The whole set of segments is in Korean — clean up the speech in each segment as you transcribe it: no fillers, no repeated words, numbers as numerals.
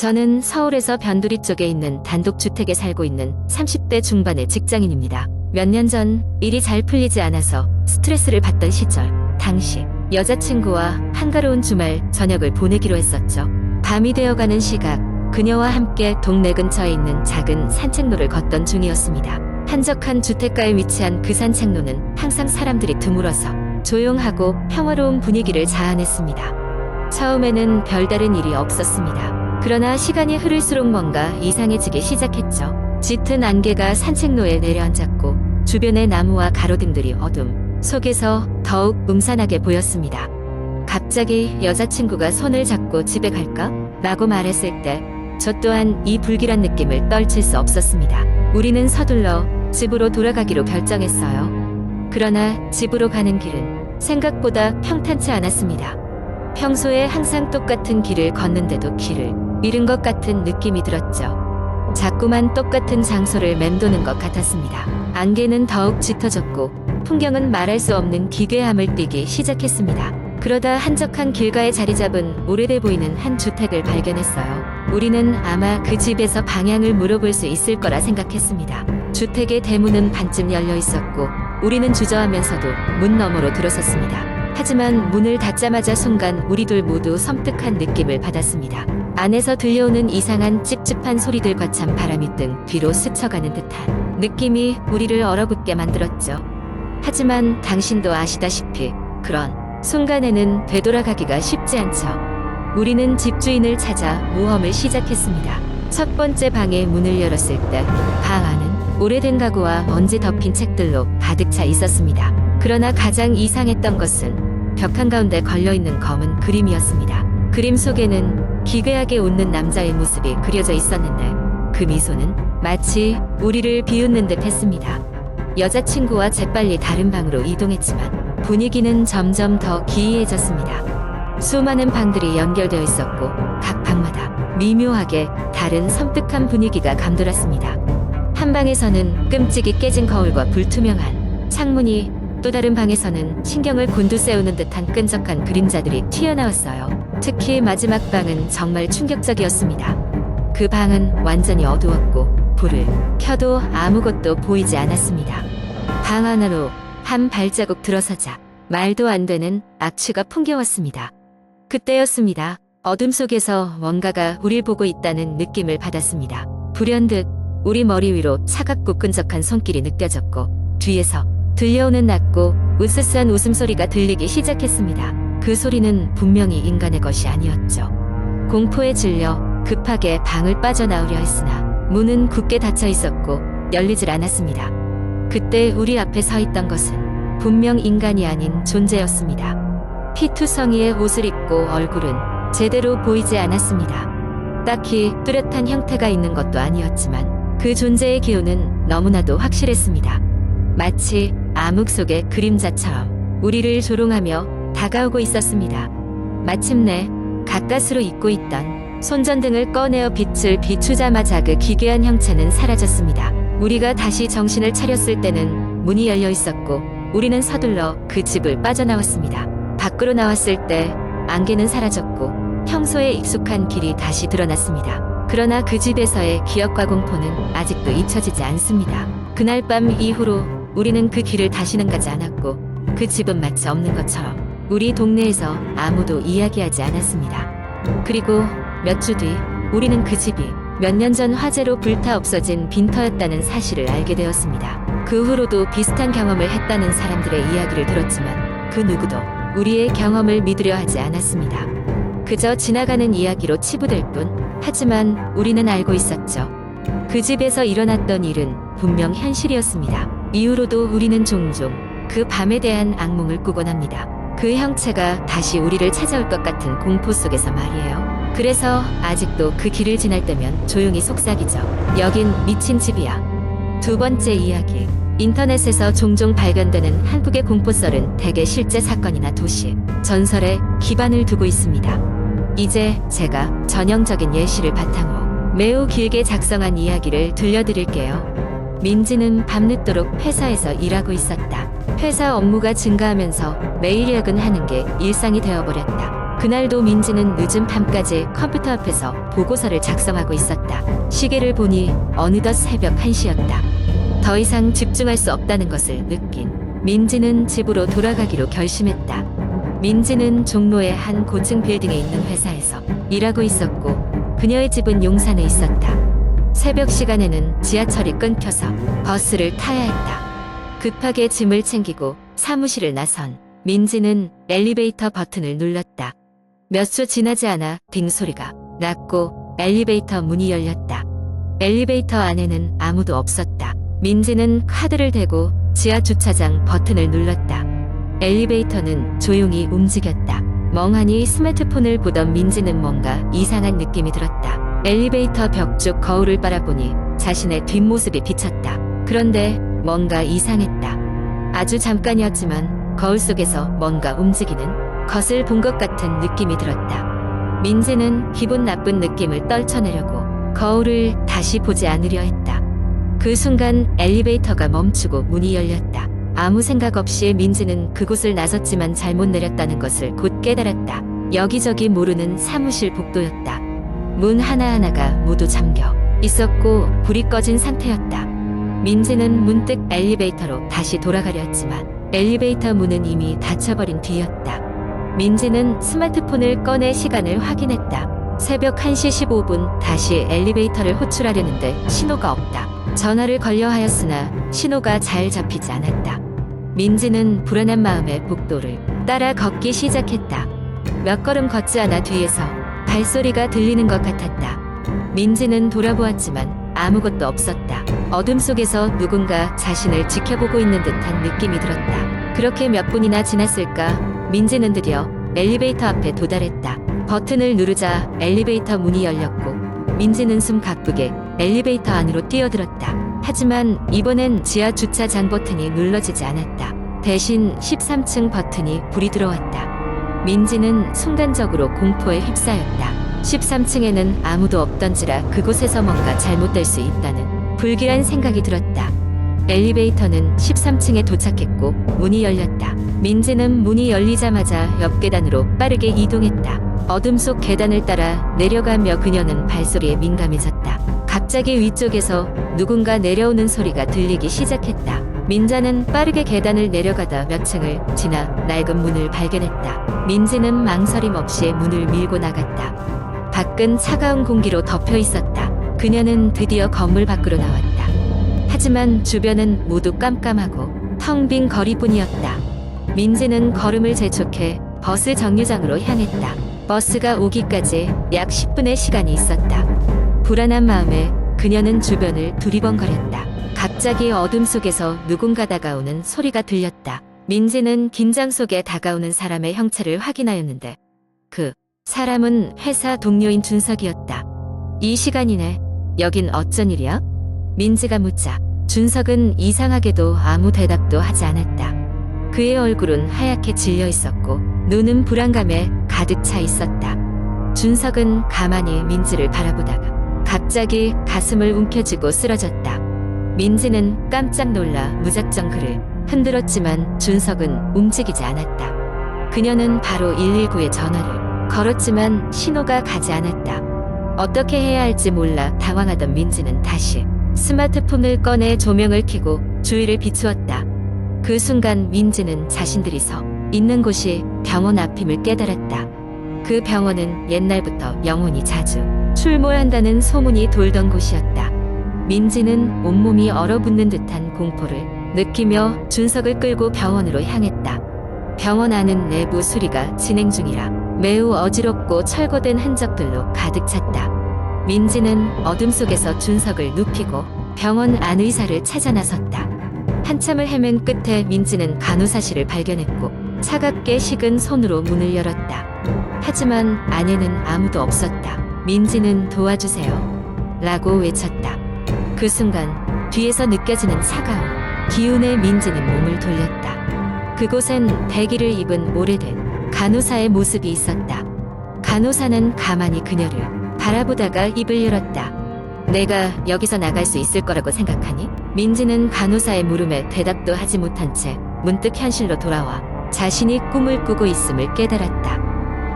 저는 서울에서 변두리 쪽에 있는 단독주택에 살고 있는 30대 중반의 직장인입니다. 몇 년 전 일이 잘 풀리지 않아서 스트레스를 받던 시절, 당시 여자친구와 한가로운 주말 저녁을 보내기로 했었죠. 밤이 되어가는 시각, 그녀와 함께 동네 근처에 있는 작은 산책로를 걷던 중이었습니다. 한적한 주택가에 위치한 그 산책로는 항상 사람들이 드물어서 조용하고 평화로운 분위기를 자아냈습니다. 처음에는 별다른 일이 없었습니다. 그러나 시간이 흐를수록 뭔가 이상해지기 시작했죠. 짙은 안개가 산책로에 내려앉았고 주변의 나무와 가로등들이 어둠 속에서 더욱 음산하게 보였습니다. 갑자기 여자친구가 손을 잡고 집에 갈까? 라고 말했을 때 저 또한 이 불길한 느낌을 떨칠 수 없었습니다. 우리는 서둘러 집으로 돌아가기로 결정했어요. 그러나 집으로 가는 길은 생각보다 평탄치 않았습니다. 평소에 항상 똑같은 길을 걷는데도 길을 잃은 것 같은 느낌이 들었죠. 자꾸만 똑같은 장소를 맴도는 것 같았습니다. 안개는 더욱 짙어졌고 풍경은 말할 수 없는 기괴함을 띠기 시작했습니다. 그러다 한적한 길가에 자리 잡은 오래돼 보이는 한 주택을 발견했어요. 우리는 아마 그 집에서 방향을 물어볼 수 있을 거라 생각했습니다. 주택의 대문은 반쯤 열려 있었고 우리는 주저하면서도 문 너머로 들어섰습니다. 하지만 문을 닫자마자 순간 우리 둘 모두 섬뜩한 느낌을 받았습니다. 안에서 들려오는 이상한 찝찝한 소리들과 찬바람이 등 뒤로 스쳐가는 듯한 느낌이 우리를 얼어붙게 만들었죠. 하지만 당신도 아시다시피 그런 순간에는 되돌아가기가 쉽지 않죠. 우리는 집주인을 찾아 모험을 시작했습니다. 첫 번째 방의 문을 열었을 때 방 안은 오래된 가구와 먼지 덮인 책들로 가득 차 있었습니다. 그러나 가장 이상했던 것은 벽 한가운데 걸려있는 검은 그림이었습니다. 그림 속에는 기괴하게 웃는 남자의 모습이 그려져 있었는데 그 미소는 마치 우리를 비웃는 듯 했습니다. 여자친구와 재빨리 다른 방으로 이동했지만 분위기는 점점 더 기이해졌습니다. 수많은 방들이 연결되어 있었고 각 방마다 미묘하게 다른 섬뜩한 분위기가 감돌았습니다. 한 방에서는 끔찍이 깨진 거울과 불투명한 창문이, 또 다른 방에서는 신경을 곤두세우는 듯한 끈적한 그림자들이 튀어나왔어요. 특히 마지막 방은 정말 충격적이었습니다. 그 방은 완전히 어두웠고 불을 켜도 아무것도 보이지 않았습니다. 방 안으로 한 발자국 들어서자 말도 안 되는 악취가 풍겨왔습니다. 그때였습니다. 어둠 속에서 뭔가가 우릴 보고 있다는 느낌을 받았습니다. 불현듯 우리 머리 위로 차갑고 끈적한 손길이 느껴졌고 뒤에서 들려오는 낮고 으스스한 웃음소리가 들리기 시작했습니다. 그 소리는 분명히 인간의 것이 아니었죠. 공포에 질려 급하게 방을 빠져나오려 했으나 문은 굳게 닫혀 있었고 열리질 않았습니다. 그때 우리 앞에 서 있던 것은 분명 인간이 아닌 존재였습니다. 피투성이의 옷을 입고 얼굴은 제대로 보이지 않았습니다. 딱히 뚜렷한 형태가 있는 것도 아니었지만 그 존재의 기운은 너무나도 확실했습니다. 마치 암흑 속의 그림자처럼 우리를 조롱하며 다가오고 있었습니다. 마침내 가까스로 잊고 있던 손전등을 꺼내어 빛을 비추자마자 그 기괴한 형체는 사라졌습니다. 우리가 다시 정신을 차렸을 때는 문이 열려 있었고 우리는 서둘러 그 집을 빠져나왔습니다. 밖으로 나왔을 때 안개는 사라졌고 평소에 익숙한 길이 다시 드러났습니다. 그러나 그 집에서의 기억과 공포는 아직도 잊혀지지 않습니다. 그날 밤 이후로 우리는 그 길을 다시는 가지 않았고 그 집은 마치 없는 것처럼 우리 동네에서 아무도 이야기하지 않았습니다. 그리고 몇 주 뒤 우리는 그 집이 몇 년 전 화재로 불타 없어진 빈터였다는 사실을 알게 되었습니다. 그 후로도 비슷한 경험을 했다는 사람들의 이야기를 들었지만 그 누구도 우리의 경험을 믿으려 하지 않았습니다. 그저 지나가는 이야기로 치부될 뿐. 하지만 우리는 알고 있었죠. 그 집에서 일어났던 일은 분명 현실이었습니다. 이후로도 우리는 종종 그 밤에 대한 악몽을 꾸곤 합니다. 그 형체가 다시 우리를 찾아올 것 같은 공포 속에서 말이에요. 그래서 아직도 그 길을 지날 때면 조용히 속삭이죠. 여긴 미친 집이야. 두 번째 이야기. 인터넷에서 종종 발견되는 한국의 공포썰은 대개 실제 사건이나 도시, 전설에 기반을 두고 있습니다. 이제 제가 전형적인 예시를 바탕으로 매우 길게 작성한 이야기를 들려드릴게요. 민지는 밤늦도록 회사에서 일하고 있었다. 회사 업무가 증가하면서 매일 야근하는 게 일상이 되어버렸다. 그날도 민지는 늦은 밤까지 컴퓨터 앞에서 보고서를 작성하고 있었다. 시계를 보니 어느덧 새벽 1시였다. 더 이상 집중할 수 없다는 것을 느낀 민지는 집으로 돌아가기로 결심했다. 민지는 종로의 한 고층 빌딩에 있는 회사에서 일하고 있었고 그녀의 집은 용산에 있었다. 새벽 시간에는 지하철이 끊겨서 버스를 타야 했다. 급하게 짐을 챙기고 사무실을 나선 민지는 엘리베이터 버튼을 눌렀다. 몇 초 지나지 않아 딩 소리가 났고 엘리베이터 문이 열렸다. 엘리베이터 안에는 아무도 없었다. 민지는 카드를 대고 지하 주차장 버튼을 눌렀다. 엘리베이터는 조용히 움직였다. 멍하니 스마트폰을 보던 민지는 뭔가 이상한 느낌이 들었다. 엘리베이터 벽 쪽 거울을 바라보니 자신의 뒷모습이 비쳤다. 그런데 뭔가 이상했다. 아주 잠깐이었지만 거울 속에서 뭔가 움직이는 것을 본 것 같은 느낌이 들었다. 민지는 기분 나쁜 느낌을 떨쳐내려고 거울을 다시 보지 않으려 했다. 그 순간 엘리베이터가 멈추고 문이 열렸다. 아무 생각 없이 민지는 그곳을 나섰지만 잘못 내렸다는 것을 곧 깨달았다. 여기저기 모르는 사무실 복도였다. 문 하나하나가 모두 잠겨 있었고 불이 꺼진 상태였다. 민지는 문득 엘리베이터로 다시 돌아가려 했지만 엘리베이터 문은 이미 닫혀버린 뒤였다. 민지는 스마트폰을 꺼내 시간을 확인했다. 새벽 1시 15분 다시 엘리베이터를 호출하려는데 신호가 없다. 전화를 걸려 하였으나 신호가 잘 잡히지 않았다. 민지는 불안한 마음에 복도를 따라 걷기 시작했다. 몇 걸음 걷지 않아 뒤에서 발소리가 들리는 것 같았다. 민지는 돌아보았지만 아무것도 없었다. 어둠 속에서 누군가 자신을 지켜보고 있는 듯한 느낌이 들었다. 그렇게 몇 분이나 지났을까? 민지는 드디어 엘리베이터 앞에 도달했다. 버튼을 누르자 엘리베이터 문이 열렸고 민지는 숨 가쁘게 엘리베이터 안으로 뛰어들었다. 하지만 이번엔 지하 주차장 버튼이 눌러지지 않았다. 대신 13층 버튼이 불이 들어왔다. 민지는 순간적으로 공포에 휩싸였다. 13층에는 아무도 없던지라 그곳에서 뭔가 잘못될 수 있다는 불길한 생각이 들었다. 엘리베이터는 13층에 도착했고 문이 열렸다. 민지는 문이 열리자마자 옆 계단으로 빠르게 이동했다. 어둠 속 계단을 따라 내려가며 그녀는 발소리에 민감해졌다. 갑자기 위쪽에서 누군가 내려오는 소리가 들리기 시작했다. 민자는 빠르게 계단을 내려가다 몇 층을 지나 낡은 문을 발견했다. 민지는 망설임 없이 문을 밀고 나갔다. 밖은 차가운 공기로 덮여 있었다. 그녀는 드디어 건물 밖으로 나왔다. 하지만 주변은 모두 깜깜하고 텅 빈 거리뿐이었다. 민지는 걸음을 재촉해 버스 정류장으로 향했다. 버스가 오기까지 약 10분의 시간이 있었다. 불안한 마음에 그녀는 주변을 두리번거렸다. 갑자기 어둠 속에서 누군가 다가오는 소리가 들렸다. 민지는 긴장 속에 다가오는 사람의 형체를 확인하였는데 그 사람은 회사 동료인 준석이었다. 이 시간이네. 여긴 어쩐 일이야? 민지가 묻자 준석은 이상하게도 아무 대답도 하지 않았다. 그의 얼굴은 하얗게 질려 있었고 눈은 불안감에 가득 차 있었다. 준석은 가만히 민지를 바라보다가 갑자기 가슴을 움켜쥐고 쓰러졌다. 민지는 깜짝 놀라 무작정 그를 흔들었지만 준석은 움직이지 않았다. 그녀는 바로 119에 전화를 걸었지만 신호가 가지 않았다. 어떻게 해야 할지 몰라 당황하던 민지는 다시 스마트폰을 꺼내 조명을 켜고 주위를 비추었다. 그 순간 민지는 자신들이 서 있는 곳이 병원 앞임을 깨달았다. 그 병원은 옛날부터 영혼이 자주 출몰한다는 소문이 돌던 곳이었다. 민지는 온몸이 얼어붙는 듯한 공포를 느끼며 준석을 끌고 병원으로 향했다. 병원 안은 내부 수리가 진행 중이라 매우 어지럽고 철거된 흔적들로 가득 찼다. 민지는 어둠 속에서 준석을 눕히고 병원 안 의사를 찾아 나섰다. 한참을 헤맨 끝에 민지는 간호사실을 발견했고 차갑게 식은 손으로 문을 열었다. 하지만 안에는 아무도 없었다. 민지는 도와주세요. 라고 외쳤다. 그 순간 뒤에서 느껴지는 차가운 기운에 민지는 몸을 돌렸다. 그곳엔 배기를 입은 오래된 간호사의 모습이 있었다. 간호사는 가만히 그녀를 바라보다가 입을 열었다. 내가 여기서 나갈 수 있을 거라고 생각하니? 민지는 간호사의 물음에 대답도 하지 못한 채 문득 현실로 돌아와 자신이 꿈을 꾸고 있음을 깨달았다.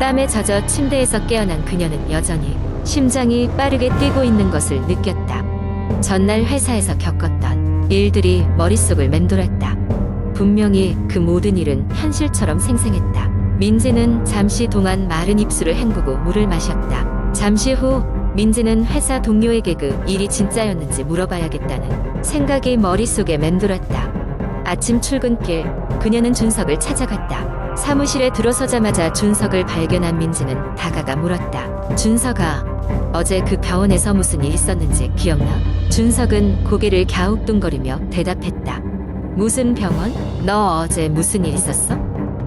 땀에 젖어 침대에서 깨어난 그녀는 여전히 심장이 빠르게 뛰고 있는 것을 느꼈다. 전날 회사에서 겪었던 일들이 머릿속을 맴돌았다. 분명히 그 모든 일은 현실처럼 생생했다. 민지는 잠시 동안 마른 입술을 헹구고 물을 마셨다. 잠시 후 민지는 회사 동료에게 그 일이 진짜였는지 물어봐야겠다는 생각이 머릿속에 맴돌았다. 아침 출근길 그녀는 준석을 찾아갔다. 사무실에 들어서자마자 준석을 발견한 민지는 다가가 물었다. 준석아, 어제 그 병원에서 무슨 일 있었는지 기억나? 준석은 고개를 갸우뚱거리며 대답했다. 무슨 병원? 너 어제 무슨 일 있었어?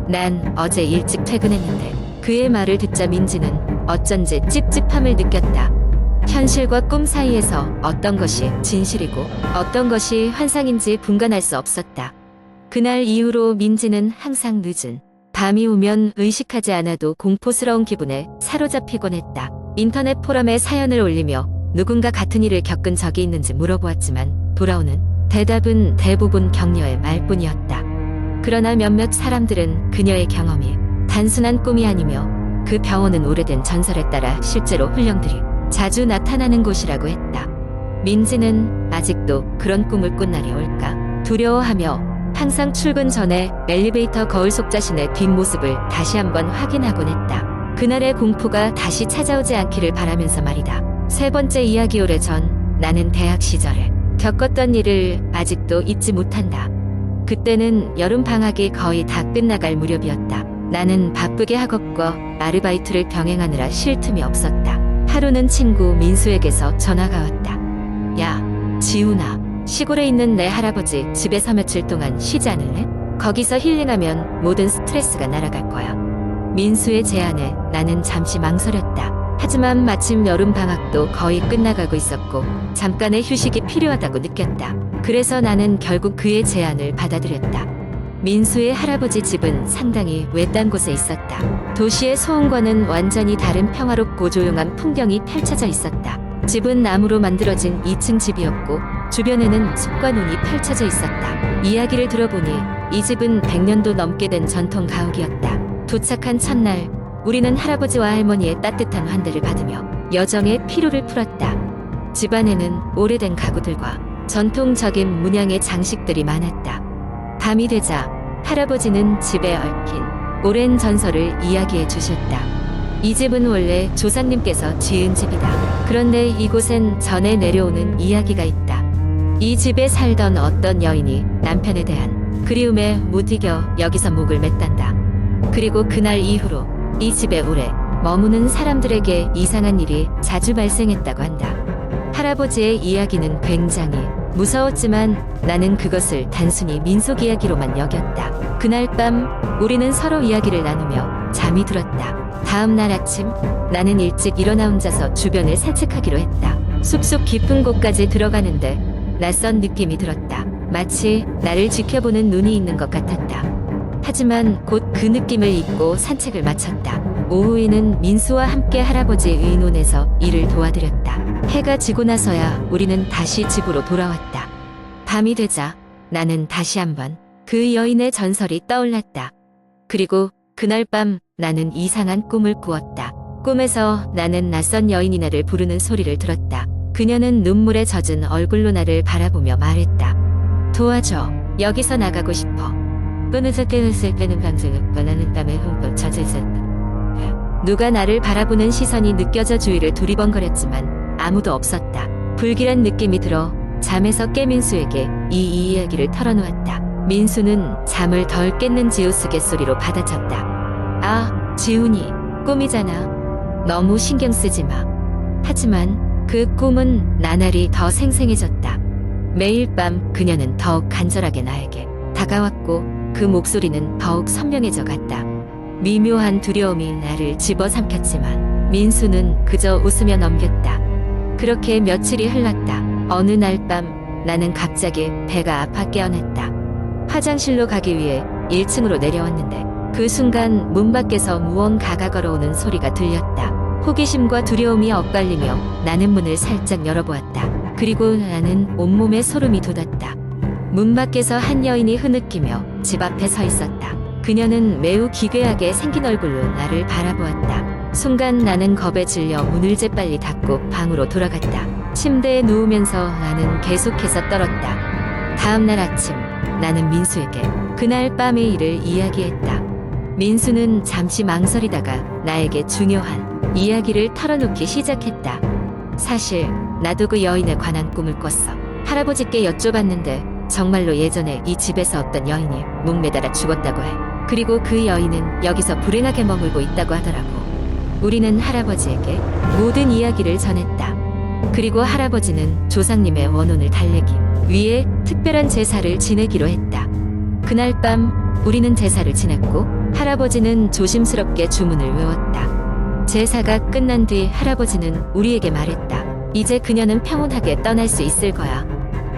난 어제 일찍 퇴근했는데. 그의 말을 듣자 민지는 어쩐지 찝찝함을 느꼈다. 현실과 꿈 사이에서 어떤 것이 진실이고 어떤 것이 환상인지 분간할 수 없었다. 그날 이후로 민지는 항상 늦은 밤이 오면 의식하지 않아도 공포스러운 기분에 사로잡히곤 했다. 인터넷 포럼에 사연을 올리며 누군가 같은 일을 겪은 적이 있는지 물어보았지만 돌아오는 대답은 대부분 격려의 말뿐이었다. 그러나 몇몇 사람들은 그녀의 경험이 단순한 꿈이 아니며 그 병원은 오래된 전설에 따라 실제로 훈령들이 자주 나타나는 곳이라고 했다. 민지는 아직도 그런 꿈을 꾼 날이 올까 두려워하며 항상 출근 전에 엘리베이터 거울 속 자신의 뒷모습을 다시 한번 확인하곤 했다. 그날의 공포가 다시 찾아오지 않기를 바라면서 말이다. 세 번째 이야기. 오래전 나는 대학 시절에 겪었던 일을 아직도 잊지 못한다. 그때는 여름방학이 거의 다 끝나갈 무렵이었다. 나는 바쁘게 학업과 아르바이트를 병행하느라 쉴 틈이 없었다. 하루는 친구 민수에게서 전화가 왔다. 야, 지훈아, 시골에 있는 내 할아버지 집에서 며칠 동안 쉬지 않을래? 거기서 힐링하면 모든 스트레스가 날아갈 거야. 민수의 제안에 나는 잠시 망설였다. 하지만 마침 여름방학도 거의 끝나가고 있었고 잠깐의 휴식이 필요하다고 느꼈다. 그래서 나는 결국 그의 제안을 받아들였다. 민수의 할아버지 집은 상당히 외딴 곳에 있었다. 도시의 소음과는 완전히 다른 평화롭고 조용한 풍경이 펼쳐져 있었다. 집은 나무로 만들어진 2층 집이었고 주변에는 숲과 논이 펼쳐져 있었다. 이야기를 들어보니 이 집은 100년도 넘게 된 전통 가옥이었다. 도착한 첫날 우리는 할아버지와 할머니의 따뜻한 환대를 받으며 여정의 피로를 풀었다. 집안에는 오래된 가구들과 전통적인 문양의 장식들이 많았다. 밤이 되자 할아버지는 집에 얽힌 오랜 전설을 이야기해 주셨다. 이 집은 원래 조상님께서 지은 집이다. 그런데 이곳엔 전해 내려오는 이야기가 있다. 이 집에 살던 어떤 여인이 남편에 대한 그리움에 못 이겨 여기서 목을 맸단다. 그리고 그날 이후로 이 집에 오래 머무는 사람들에게 이상한 일이 자주 발생했다고 한다. 할아버지의 이야기는 굉장히 무서웠지만 나는 그것을 단순히 민속 이야기로만 여겼다. 그날 밤 우리는 서로 이야기를 나누며 잠이 들었다. 다음 날 아침 나는 일찍 일어나 혼자서 주변을 산책하기로 했다. 숲속 깊은 곳까지 들어가는데 낯선 느낌이 들었다. 마치 나를 지켜보는 눈이 있는 것 같았다. 하지만 곧 그 느낌을 잊고 산책을 마쳤다. 오후에는 민수와 함께 할아버지 의논에서 일을 도와드렸다. 해가 지고 나서야 우리는 다시 집으로 돌아왔다. 밤이 되자 나는 다시 한번 그 여인의 전설이 떠올랐다. 그리고 그날 밤 나는 이상한 꿈을 꾸었다. 꿈에서 나는 낯선 여인이 나를 부르는 소리를 들었다. 그녀는 눈물에 젖은 얼굴로 나를 바라보며 말했다. 도와줘. 여기서 나가고 싶어. 꿈에서 깨었을 때는 방송을 뻔하는 땀에 흠뻑 젖어 있었다. 누가 나를 바라보는 시선이 느껴져 주위를 두리번거렸지만 아무도 없었다. 불길한 느낌이 들어 잠에서 깬 민수에게 이 이야기를 털어놓았다. 민수는 잠을 덜 깼는지 우스갯소리로 받아쳤다. 아, 지훈이, 꿈이잖아. 너무 신경 쓰지 마. 하지만 그 꿈은 나날이 더 생생해졌다. 매일 밤 그녀는 더욱 간절하게 나에게 다가왔고 그 목소리는 더욱 선명해져 갔다. 미묘한 두려움이 나를 집어삼켰지만 민수는 그저 웃으며 넘겼다. 그렇게 며칠이 흘렀다. 어느 날 밤 나는 갑자기 배가 아파 깨어났다. 화장실로 가기 위해 1층으로 내려왔는데 그 순간 문 밖에서 무언가가 걸어오는 소리가 들렸다. 호기심과 두려움이 엇갈리며 나는 문을 살짝 열어보았다. 그리고 나는 온몸에 소름이 돋았다. 문 밖에서 한 여인이 흐느끼며 집 앞에 서 있었다. 그녀는 매우 기괴하게 생긴 얼굴로 나를 바라보았다. 순간 나는 겁에 질려 문을 재빨리 닫고 방으로 돌아갔다. 침대에 누우면서 나는 계속해서 떨었다. 다음 날 아침 나는 민수에게 그날 밤의 일을 이야기했다. 민수는 잠시 망설이다가 나에게 중요한 이야기를 털어놓기 시작했다. 사실 나도 그 여인에 관한 꿈을 꿨어. 할아버지께 여쭤봤는데 정말로 예전에 이 집에서 어떤 여인이 목매달아 죽었다고 해. 그리고 그 여인은 여기서 불행하게 머물고 있다고 하더라고. 우리는 할아버지에게 모든 이야기를 전했다. 그리고 할아버지는 조상님의 원혼을 달래기 위해 특별한 제사를 지내기로 했다. 그날 밤 우리는 제사를 지냈고 할아버지는 조심스럽게 주문을 외웠다. 제사가 끝난 뒤 할아버지는 우리에게 말했다. 이제 그녀는 평온하게 떠날 수 있을 거야.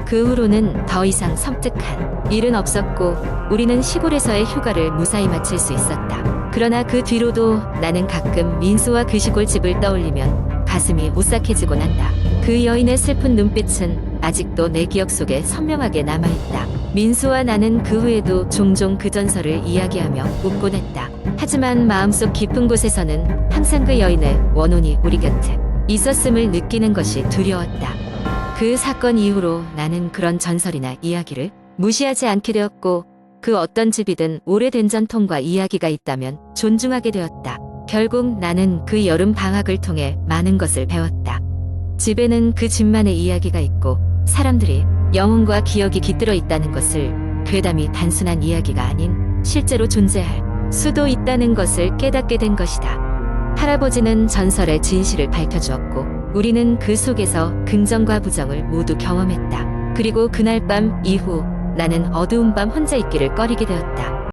그 후로는 더 이상 섬뜩한 일은 없었고 우리는 시골에서의 휴가를 무사히 마칠 수 있었다. 그러나 그 뒤로도 나는 가끔 민수와 그 시골집을 떠올리면 가슴이 오싹해지곤 한다. 그 여인의 슬픈 눈빛은 아직도 내 기억 속에 선명하게 남아있다. 민수와 나는 그 후에도 종종 그 전설을 이야기하며 웃곤 했다. 하지만 마음속 깊은 곳에서는 항상 그 여인의 원혼이 우리 곁에 있었음을 느끼는 것이 두려웠다. 그 사건 이후로 나는 그런 전설이나 이야기를 무시하지 않게 되었고 그 어떤 집이든 오래된 전통과 이야기가 있다면 존중하게 되었다. 결국 나는 그 여름 방학을 통해 많은 것을 배웠다. 집에는 그 집만의 이야기가 있고 사람들이 영혼과 기억이 깃들어 있다는 것을, 괴담이 단순한 이야기가 아닌 실제로 존재할 수도 있다는 것을 깨닫게 된 것이다. 할아버지는 전설의 진실을 밝혀주었고 우리는 그 속에서 긍정과 부정을 모두 경험했다. 그리고 그날 밤 이후 나는 어두운 밤 혼자 있기를 꺼리게 되었다.